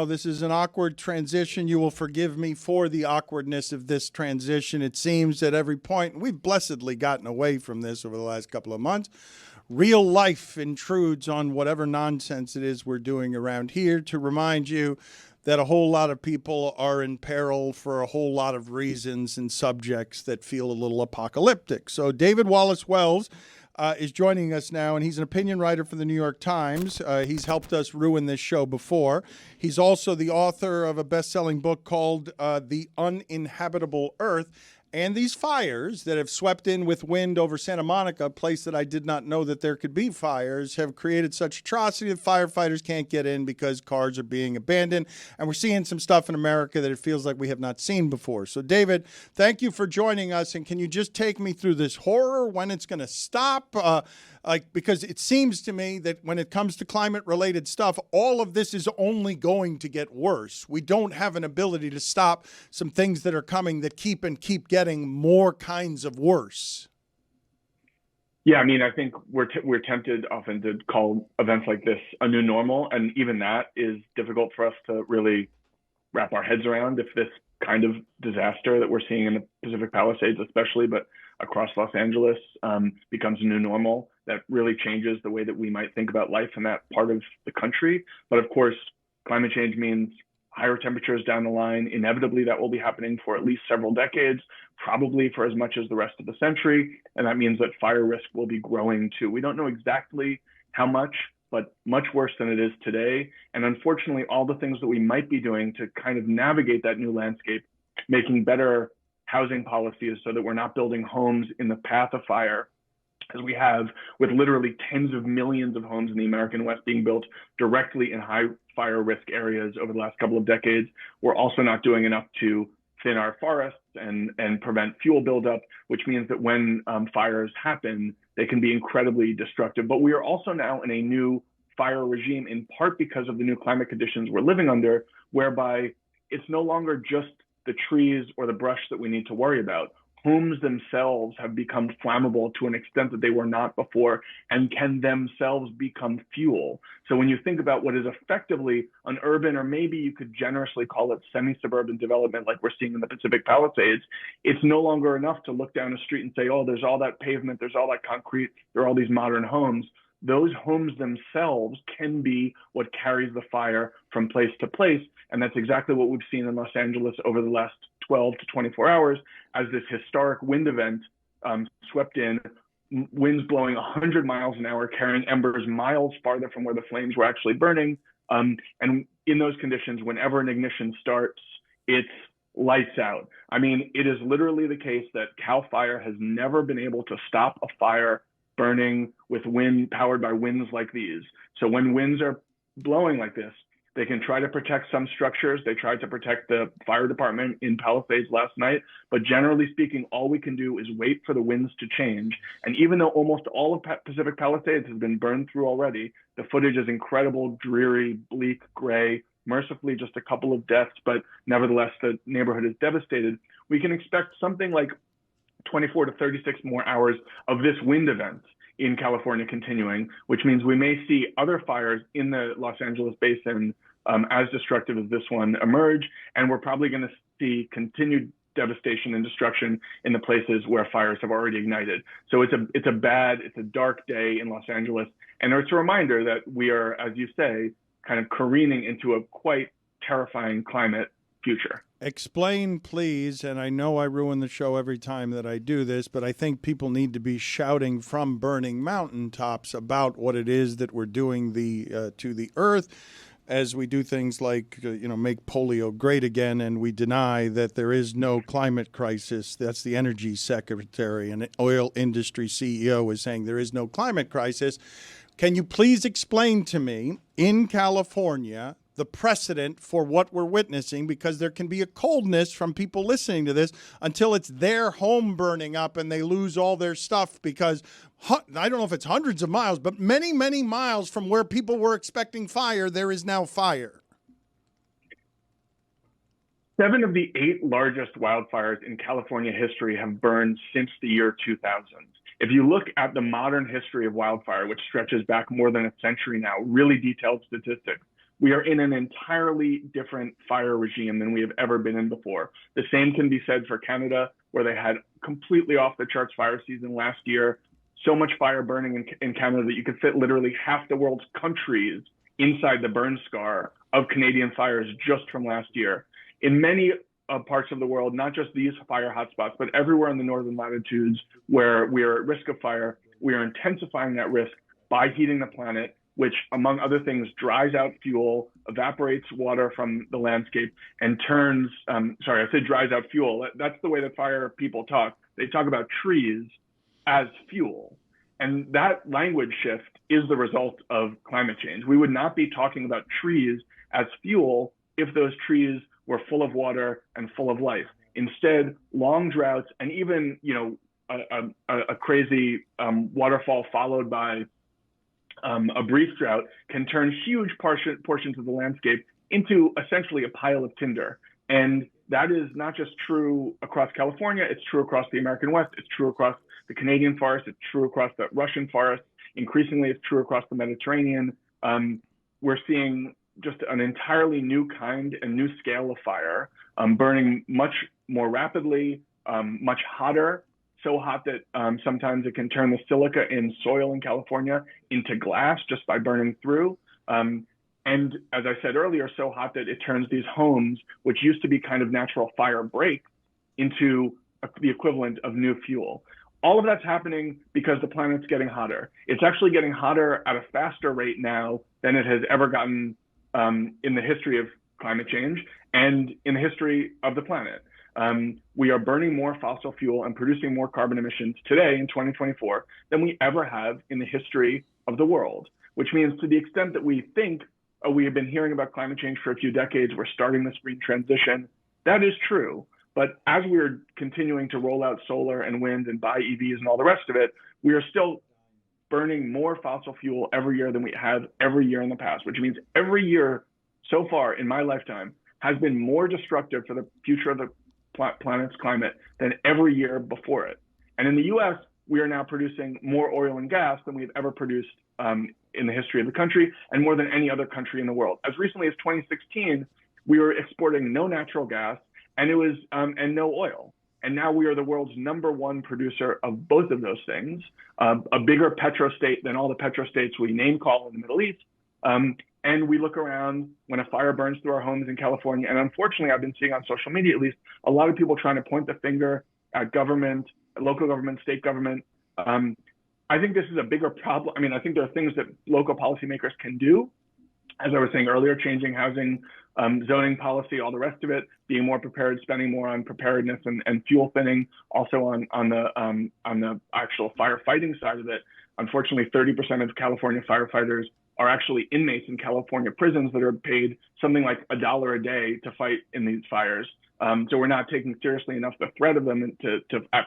now. This is an awkward transition. You will forgive me for the awkwardness of this transition. It seems at every point, and we've blessedly gotten away from this over the last couple of months, real life intrudes on whatever nonsense it is we're doing around here to remind you that a whole lot of people are in peril for a whole lot of reasons and subjects that feel a little apocalyptic. So David Wallace Wells is joining us now, and he's an opinion writer for the New York Times. He's helped us ruin this show before. He's also the author of a best-selling book called The Uninhabitable Earth. And these fires that have swept in with wind over Santa Monica, a place that I did not know that there could be fires, have created such atrocity that firefighters can't get in because cars are being abandoned. And we're seeing some stuff in America that it feels like we have not seen before. So, David, thank you for joining us. And can you just take me through this horror, when it's going to stop? Because it seems to me that when it comes to climate-related stuff, all of this is only going to get worse. We don't have an ability to stop some things that are coming that keep getting more kinds of worse. Yeah, I mean, I think we're tempted often to call events like this a new normal, and even that is difficult for us to really wrap our heads around. If this kind of disaster that we're seeing in the Pacific Palisades especially, but across Los Angeles, becomes a new normal, that really changes the way that we might think about life in that part of the country. But of course, climate change means higher temperatures down the line. Inevitably, that will be happening for at least several decades, probably for as much as the rest of the century. And that means that fire risk will be growing too. We don't know exactly how much, but much worse than it is today. And unfortunately, all the things that we might be doing to kind of navigate that new landscape, making better housing policies so that we're not building homes in the path of fire, as we have with literally tens of millions of homes in the American West being built directly in high fire risk areas over the last couple of decades. We're also not doing enough to thin our forests and prevent fuel buildup, which means that when fires happen, they can be incredibly destructive. But we are also now in a new fire regime, in part because of the new climate conditions we're living under, whereby it's no longer just the trees or the brush that we need to worry about. Homes themselves have become flammable to an extent that they were not before and can themselves become fuel. So when you think about what is effectively an urban, or maybe you could generously call it semi-suburban development like we're seeing in the Pacific Palisades, it's no longer enough to look down a street and say, oh, there's all that pavement, there's all that concrete, there are all these modern homes. Those homes themselves can be what carries the fire from place to place. And that's exactly what we've seen in Los Angeles over the last 12 to 24 hours as this historic wind event swept in, winds blowing 100 miles an hour, carrying embers miles farther from where the flames were actually burning. And in those conditions, whenever an ignition starts, it's lights out. I mean, it is literally the case that CAL FIRE has never been able to stop a fire burning with wind powered by winds like these. So when winds are blowing like this, they can try to protect some structures. They tried to protect the fire department in Palisades last night. But generally speaking, all we can do is wait for the winds to change. And even though almost all of Pacific Palisades has been burned through already, the footage is incredible, dreary, bleak, gray, mercifully just a couple of deaths, but nevertheless, the neighborhood is devastated. We can expect something like 24 to 36 more hours of this wind event in California continuing, which means we may see other fires in the Los Angeles basin as destructive as this one emerge. And we're probably going to see continued devastation and destruction in the places where fires have already ignited. So it's a dark day in Los Angeles. And it's a reminder that we are, as you say, kind of careening into a quite terrifying climate future. Explain, please, and I know I ruin the show every time that I do this, but I think people need to be shouting from burning mountaintops about what it is that we're doing to the earth as we do things like, make polio great again, and we deny that there is no climate crisis. That's the energy secretary, and oil industry CEO is saying there is no climate crisis. Can you please explain to me, in California, the precedent for what we're witnessing, because there can be a coldness from people listening to this until it's their home burning up and they lose all their stuff because, I don't know if it's hundreds of miles, but many, many miles from where people were expecting fire, there is now fire. 7 of the 8 largest wildfires in California history have burned since the year 2000. If you look at the modern history of wildfire, which stretches back more than a century now, really detailed statistics, We are in an entirely different fire regime than we have ever been in before. The same can be said for Canada, where they had completely off the charts fire season last year. So much fire burning in Canada that you could fit literally half the world's countries inside the burn scar of Canadian fires just from last year. In many parts of the world, not just these fire hotspots, but everywhere in the northern latitudes where we are at risk of fire, we are intensifying that risk by heating the planet, which, among other things, dries out fuel, evaporates water from the landscape, and turns, sorry, I said dries out fuel. That's the way that fire people talk. They talk about trees as fuel. And that language shift is the result of climate change. We would not be talking about trees as fuel if those trees were full of water and full of life. Instead, long droughts and even, a crazy waterfall followed by a brief drought can turn huge portions of the landscape into essentially a pile of tinder. And that is not just true across California, it's true across the American West, it's true across the Canadian forest, it's true across the Russian forest, increasingly it's true across the Mediterranean. We're seeing just an entirely new kind and new scale of fire, burning much more rapidly, much hotter, so hot that sometimes it can turn the silica in soil in California into glass just by burning through. And as I said earlier, so hot that it turns these homes, which used to be kind of natural fire breaks, into the equivalent of new fuel. All of that's happening because the planet's getting hotter. It's actually getting hotter at a faster rate now than it has ever gotten in the history of climate change and in the history of the planet. We are burning more fossil fuel and producing more carbon emissions today in 2024 than we ever have in the history of the world, which means to the extent that we think we have been hearing about climate change for a few decades, we're starting this green transition. That is true. But as we're continuing to roll out solar and wind and buy EVs and all the rest of it, we are still burning more fossil fuel every year than we have every year in the past, which means every year so far in my lifetime has been more destructive for the future of the planet's climate than every year before it. And in the US, we are now producing more oil and gas than we've ever produced in the history of the country and more than any other country in the world. As recently as 2016, we were exporting no natural gas and no oil. And now we are the world's #1 producer of both of those things, a bigger petrostate than all the petrostates we name call in the Middle East. And we look around when a fire burns through our homes in California. And unfortunately, I've been seeing on social media, at least, a lot of people trying to point the finger at government, local government, state government. I think this is a bigger problem. I mean, I think there are things that local policymakers can do. As I was saying earlier, changing housing, zoning policy, all the rest of it, being more prepared, spending more on preparedness and fuel thinning, also on the actual firefighting side of it. Unfortunately, 30% of California firefighters are actually inmates in California prisons that are paid something like $1 a day to fight in these fires. So we're not taking seriously enough the threat of them to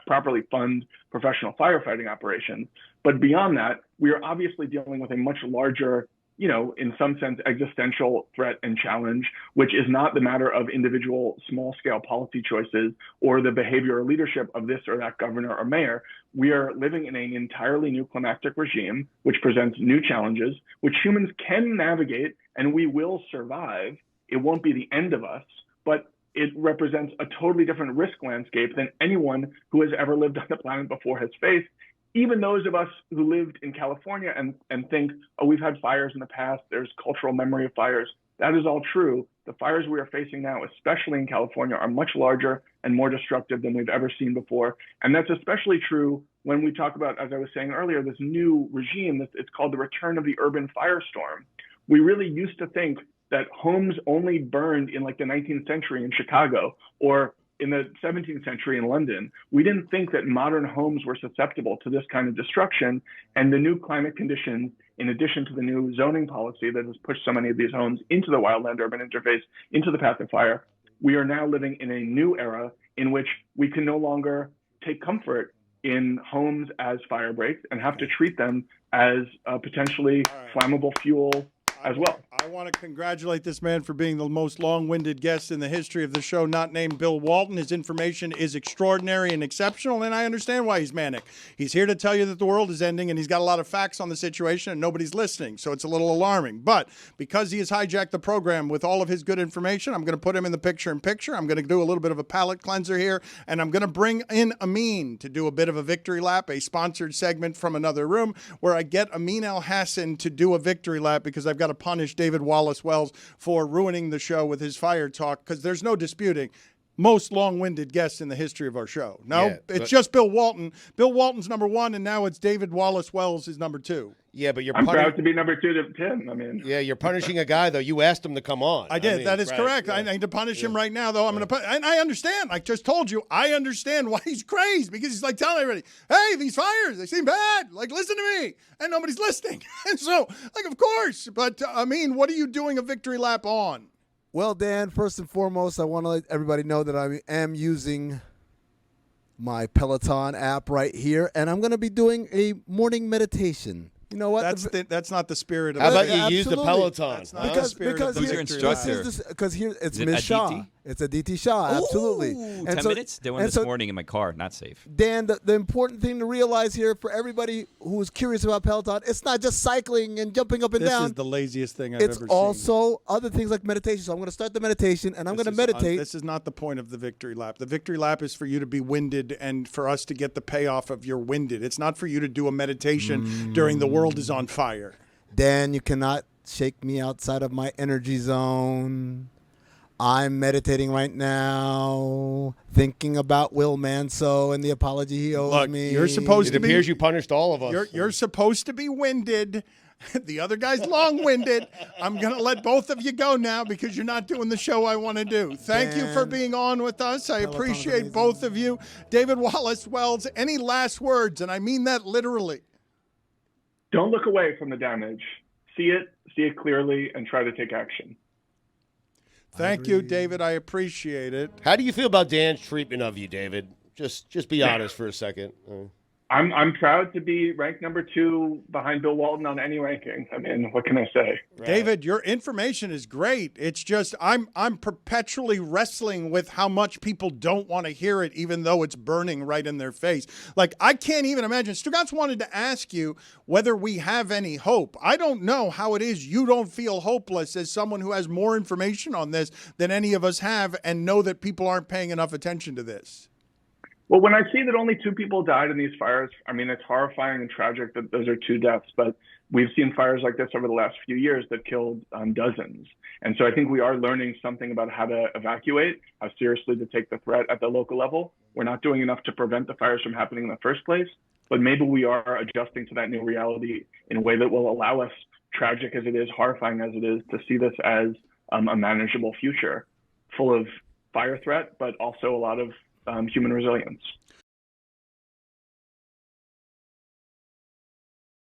properly fund professional firefighting operations. But beyond that, we are obviously dealing with a much larger, in some sense, existential threat and challenge, which is not the matter of individual small-scale policy choices or the behavior or leadership of this or that governor or mayor. We are living in an entirely new climatic regime, which presents new challenges, which humans can navigate, and we will survive. It won't be the end of us, but it represents a totally different risk landscape than anyone who has ever lived on the planet before has faced. Even those of us who lived in California and think, oh, we've had fires in the past, there's cultural memory of fires. That is all true. The fires we are facing now, especially in California, are much larger and more destructive than we've ever seen before. And that's especially true when we talk about, as I was saying earlier, this new regime. It's called the return of the urban firestorm. We really used to think that homes only burned in like the 19th century in Chicago or in the 17th century in London. We didn't think that modern homes were susceptible to this kind of destruction. And the new climate conditions, in addition to the new zoning policy that has pushed so many of these homes into the wildland-urban interface, into the path of fire, we are now living in a new era in which we can no longer take comfort in homes as fire breaks and have to treat them as potentially flammable fuel as well. I want to congratulate this man for being the most long-winded guest in the history of the show, not named Bill Walton. His information is extraordinary and exceptional, and I understand why he's manic. He's here to tell you that the world is ending, and he's got a lot of facts on the situation, and nobody's listening, so it's a little alarming. But because he has hijacked the program with all of his good information, I'm going to put him in the picture-in-picture. I'm going to do a little bit of a palate cleanser here, and I'm going to bring in Amin to do a bit of a victory lap, a sponsored segment from another room, where I get Amin Al-Hassan to do a victory lap because I've got to punish David Wallace-Wells for ruining the show with his fire talk, because there's no disputing most long-winded guest in the history of our show. No, Yeah, it's just Bill Walton. Bill Walton's number one, and now it's David Wallace-Wells is number two. Yeah, but I'm proud to be number 2 to Tim. I mean, yeah, you're punishing a guy though. You asked him to come on. I did. I mean, that is right, correct. yeah. I need to punish him right now, though. I'm going to put, and I understand. I just told you, I understand why he's crazed, because he's like telling everybody, "Hey, these fires, they seem bad. Like, listen to me," and nobody's listening. And so, like, of course. But I mean, what are you doing a victory lap on? Well, Dan, first and foremost, I want to let everybody know that I am using my Peloton app right here, and I'm going to be doing a morning meditation. You know what? That's not the spirit of How it. about you use the Absolutely. Peloton? That's not huh? the spirit of the Who's your victory instructor? lap. Because here it's Is it Miss a Shaw. DT? It's a DT Shaw, absolutely. Ooh, And 10 so- minutes? Did one and this so- morning in my car. Not safe. Dan, the important thing to realize here for everybody who is curious about Peloton, it's not just cycling and jumping up and This down. is the laziest thing I've It's ever seen. also other things like meditation. So I'm going to start the meditation, and I'm going to meditate. This is not the point of the victory lap. The victory lap is for you to be winded and for us to get the payoff of your winded. It's not for you to do a meditation during the world is on fire. Dan, you cannot shake me outside of my energy zone. I'm meditating right now, thinking about Will Manso and the apology he owes Look, me. you're supposed It to be. appears you punished all of us. You're supposed to be winded. The other guy's long-winded. I'm going to let both of you go now because you're not doing the show I want to do. Thank you for Dan, being on with us. I Peloton's appreciate amazing. both of you. David Wallace-Wells, any last words? And I mean that literally. don't look away from the damage. See it clearly, and try to take action. Thank you, David. I appreciate it. How do you feel about Dan's treatment of you, David? Just be honest for a second. I'm proud to be ranked number 2 behind Bill Walton on any ranking. I mean, what can I say? Right. David, your information is great. It's just I'm perpetually wrestling with how much people don't want to hear it, even though it's burning right in their face. Like, I can't even imagine. Stugotz wanted to ask you whether we have any hope. I don't know how it is you don't feel hopeless as someone who has more information on this than any of us have and know that people aren't paying enough attention to this. Well, when I see that only 2 people died in these fires, I mean, it's horrifying and tragic that those are 2 deaths, but we've seen fires like this over the last few years that killed dozens. And so I think we are learning something about how to evacuate, how seriously to take the threat at the local level. We're not doing enough to prevent the fires from happening in the first place, but maybe we are adjusting to that new reality in a way that will allow us, tragic as it is, horrifying as it is, to see this as a manageable future full of fire threat, but also a lot of human resilience.